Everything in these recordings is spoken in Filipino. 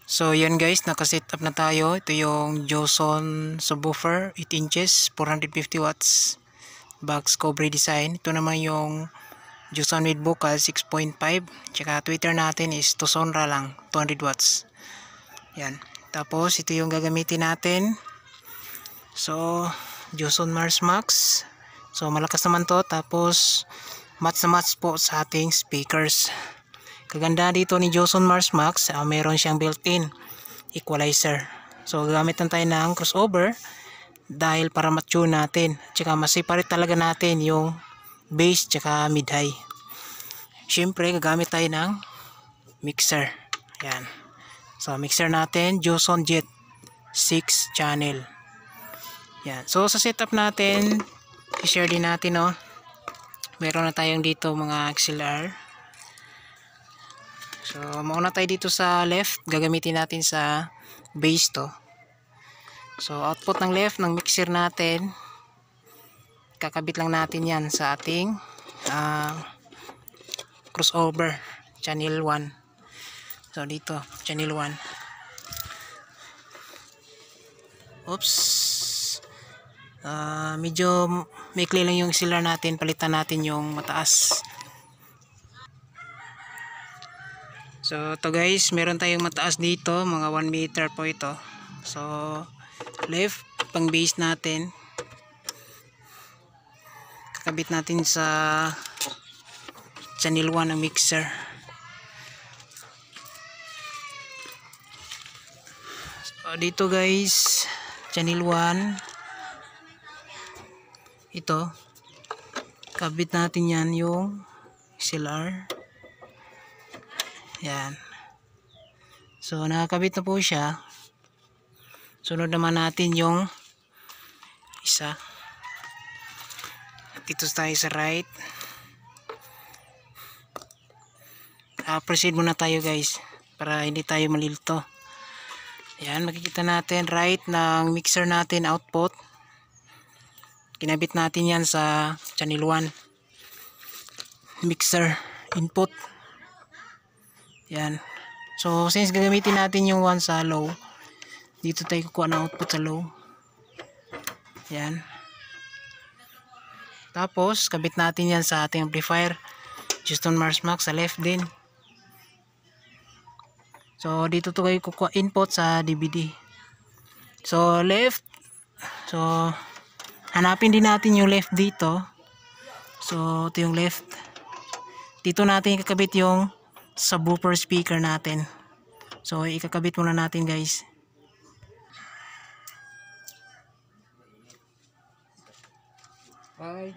So yan guys, naka-set up na tayo. Ito yung Joson subwoofer, 8 inches, 450 watts, box cover design. Ito naman yung Joson with vocal 6.5. Tsaka tweeter natin is Tosonra lang, 200 watts. Yan. Tapos ito yung gagamitin natin. So Joson Mars Max. So malakas naman to. Tapos match na match po sa ating speakers. Kaganda dito ni Joson Mars Max, meron siyang built-in equalizer. So gagamit lang tayo ng crossover dahil para matune natin. Tsaka ma-separate talaga natin yung bass tsaka mid-high. Siyempre gagamit tayo ng mixer. Yan. So mixer natin Joson Jet 6 channel. Yan. So sa setup natin, i-share din natin, no. Meron na tayong dito mga XLR. So mauna tayo dito sa left, gagamitin natin sa bass to. So output ng left ng mixer natin, kakabit lang natin yan sa ating crossover channel 1. So dito channel 1. Oops, medyo maikli lang yung XLR natin, palitan natin yung mataas. So ito guys, meron tayong mataas dito, mga 1 meter po ito. So left pang base natin, kakabit natin sa channel 1 ng mixer. So dito guys, channel 1 ito, kabit natin yan yung XLR. Yan. So nakakabit na po siya. Sunod naman natin yung isa. Dito tayo sa right. Proceed muna tayo guys para hindi tayo malilito. Yan, makikita natin right ng mixer natin output. Kinabit natin yan sa channel 1 mixer input. Yan. So since gagamitin natin yung 1 sa low, dito tayo kukuha ng output sa low. Yan. Tapos kabit natin yan sa ating amplifier Joson Mars Max sa left din. So dito to kayo kukuha input sa DVD. So left. So hanapin din natin yung left dito. So ito yung left. Dito natin ikakabit yung subwoofer speaker natin. So ikakabit muna natin guys. Bye.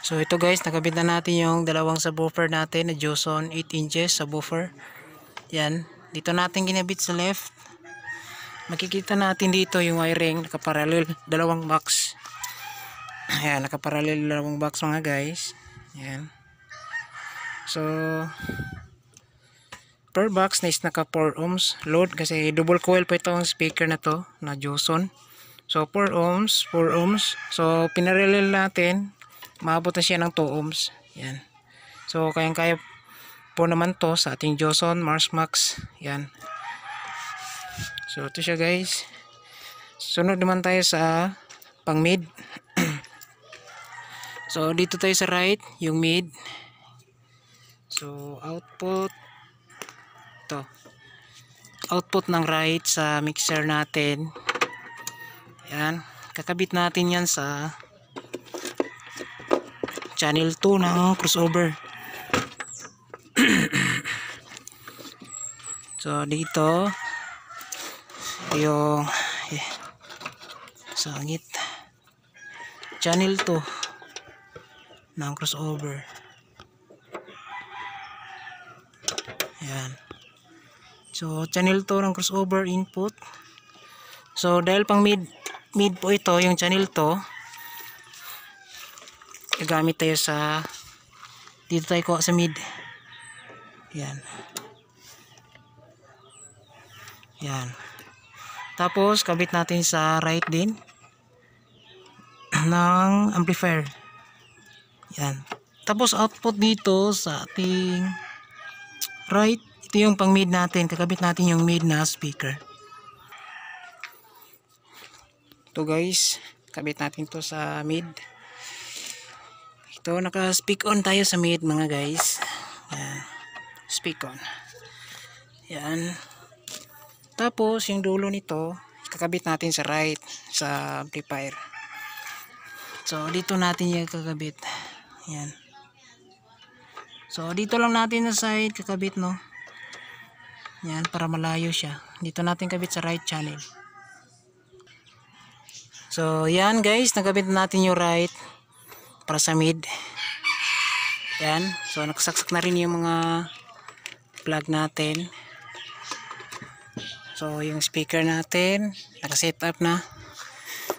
So ito guys, nakabit na natin yung dalawang subwoofer natin na Joson 8 inches subwoofer. Yan, dito natin ginabit sa left. Makikita natin dito yung wiring nakaparallel, dalawang box. Ayan, nakaparallel dalawang box mga guys. Ayan. So per box na is naka 4 ohms load kasi double coil pa itong speaker na to na Joson. So 4 ohms, 4 ohms. So pinarelel natin, maabot na siya ng 2 ohms. Yan. So kayang-kaya po naman to sa ating Joson Marsmax. Yan. So ito siya guys. Sunod naman tayo sa pang mid. So dito tayo sa right, yung mid. So output to. Output ng right sa mixer natin. Yan, kakabit natin yan sa channel 2 ng crossover. So dito yung sangit channel 2 ng crossover. Yan. So channel 2 ng crossover input. So dahil pang mid po ito, yung channel 2, gagamit tayo sa dito tayo kuha sa mid. Yan. Yan. Tapos kabit natin sa right din ng amplifier. Yan. Tapos output dito sa ating right, ito yung pang mid natin. Kakabit natin yung mid na speaker. Ito guys, kabit natin to sa mid. Ito, naka-speak on tayo sa mid mga guys. Yan. Speak on. Yan. Tapos, yung dulo nito, kakabit natin sa right, sa amplifier. So, dito natin yung kakabit. Yan. So, dito lang natin na side kakabit, no? Yan, para malayo siya. Dito natin kabit sa right channel. So, yan guys, nakabit natin yung right para sa mid. Yan. So, nakasaksak na rin yung mga plug natin. So, yung speaker natin, nakaset up na.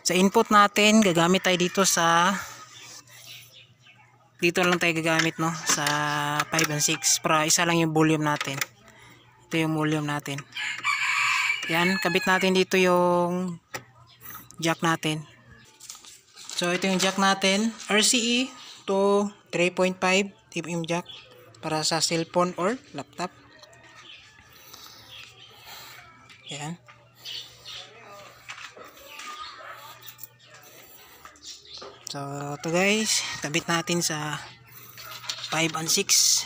Sa input natin, gagamit tayo dito sa dito lang tayo gagamit, no? Sa 5 and 6 para isa lang yung volume natin. Ito yung volume natin. Yan, kabit natin dito yung jack natin. So ito yung jack natin, RCE to 3.5 mm jack para sa cellphone or laptop. Yan. So ito guys, kabit natin sa 5 and 6.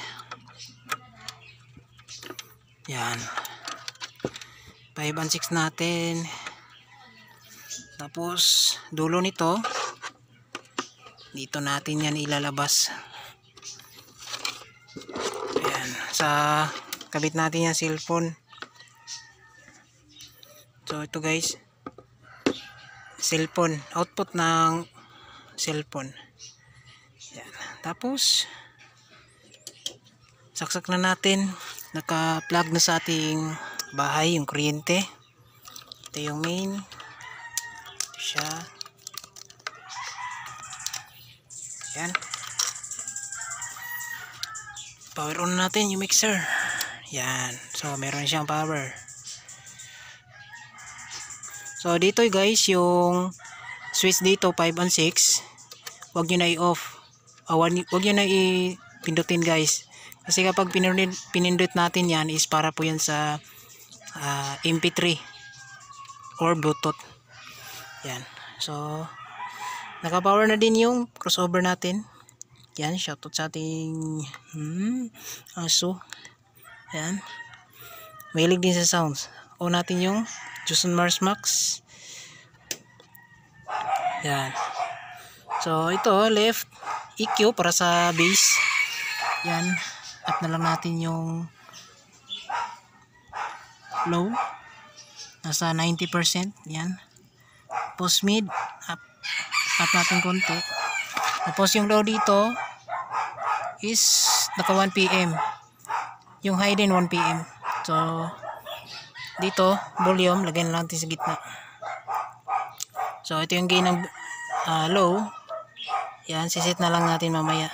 Yan. 5 and 6 natin. Tapos dulo nito dito natin yan ilalabas. Ayan, sa kabit natin yung cellphone. So ito guys, cellphone, output ng cellphone. Ayan. Tapos saksak na natin, naka-plug na sa ating bahay yung kuryente. Ito yung main. Siya. Yan. Power on natin yung mixer. Yan. So meron siyang power. So dito guys, yung switch dito 5 and 6, wag nyo na i-off. Wag nyo na i-pindutin guys. Kasi kapag pinindot natin yan is para po yan sa MP3 or Bluetooth. Yan. So, naka-power na din yung crossover natin. Yan. Shoutout sa ating aso. Yan. Mahilig din sa sounds. On natin yung Joson Marsmax. Yan. So, ito left EQ para sa bass. Yan. Up na lang natin yung low. Nasa 90%. Yan. Post mid, up natin konti. Tapos yung low dito is naka 1 PM. Yung high din 1 PM. So dito volume lagyan lang natin sa gitna. So ito yung gain ng low. Yan, siset na lang natin mamaya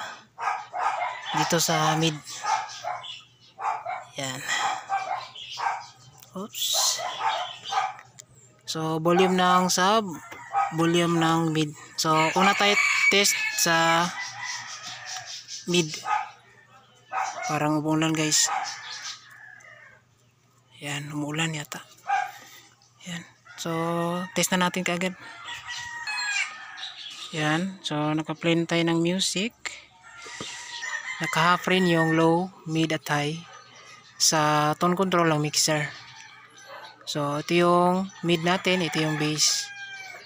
dito sa mid. Yan. Oops. So volume ng sub, volume ng mid. So una tayo test sa mid. Parang umulan guys. Yan, umulan yata. Yan. So test na natin kaagad. Yan. So naka-play na tayo ng music. Naka-half rin yung low, mid at high sa tone control ng mixer. So ito yung mid natin, ito yung bass.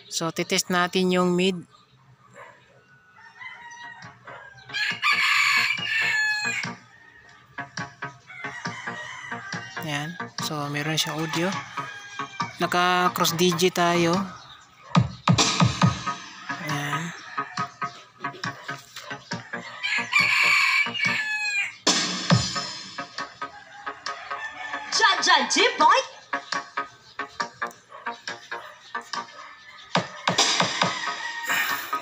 So titest natin yung mid. Yan. So meron siyang audio. Naka cross DJ tayo. Yan. Boy.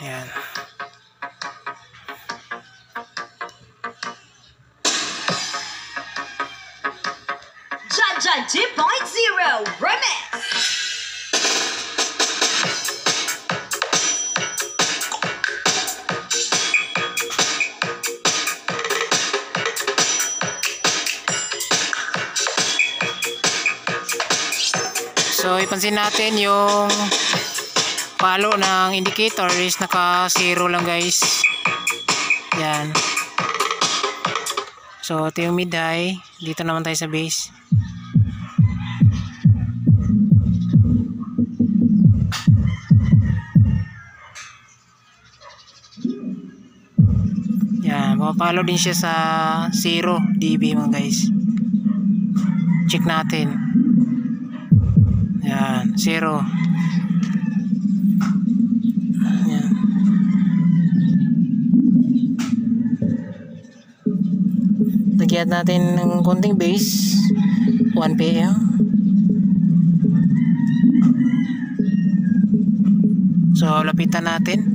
Yan. Jaja 2.0 Remix. So ipansin natin yung palo ng indicator is naka 0 lang guys. Yan. So ito yung mid high. Dito naman tayo sa bass. Yan, mapapalo din siya sa 0 dB mga guys. Check natin. Yan, 0. Yan. Lagyan natin ng konting bass. 1 PM. So, lapitan natin.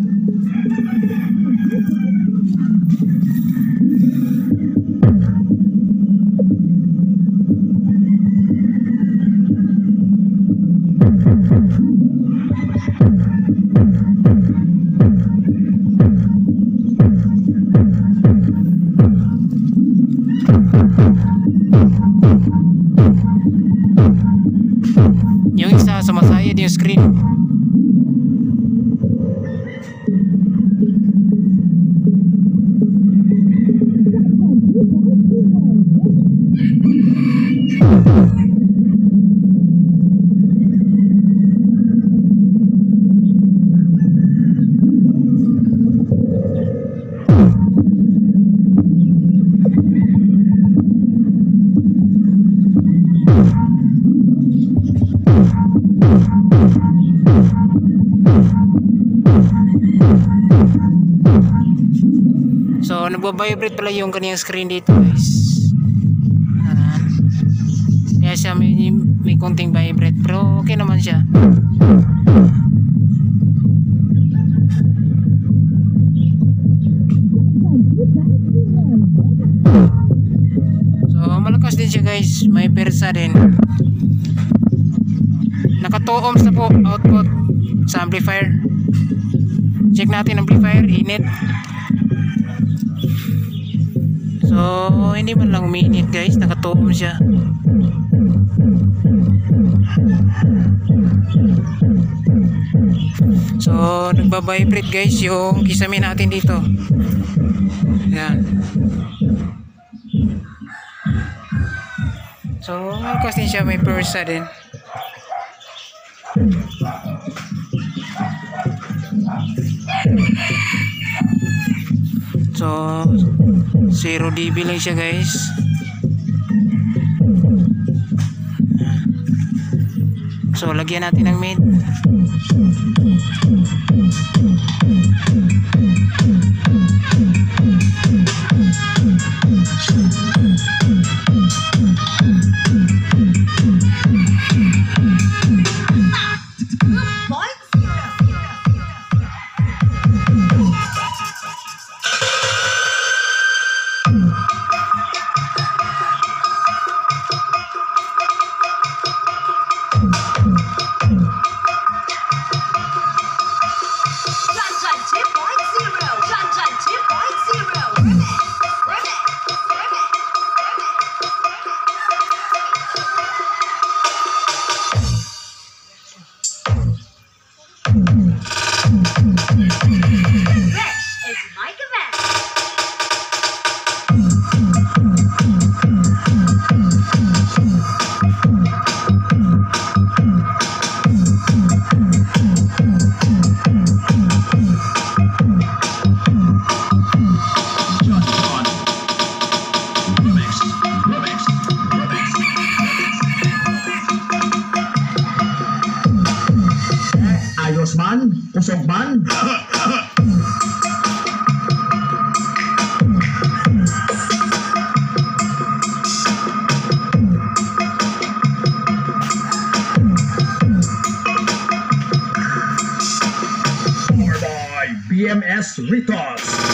Yung isa sumasayad yung screen. So nagbabibrate pala yung kaniyang screen dito guys. Kaya siya may konting vibrate pero okay naman siya. So malakas din siya guys, may persa din. Naka 2 ohms na po output sa amplifier. Check natin amplifier, init. So hindi man lang umiinit guys, naka 2 ohms siya. So nagba-vibrate guys yung kisame natin dito. Yan. So malakas din siya, may persa din. So 0 dB lang siya guys. So lagyan natin ng mid. Band. Powered by BMS Ritos.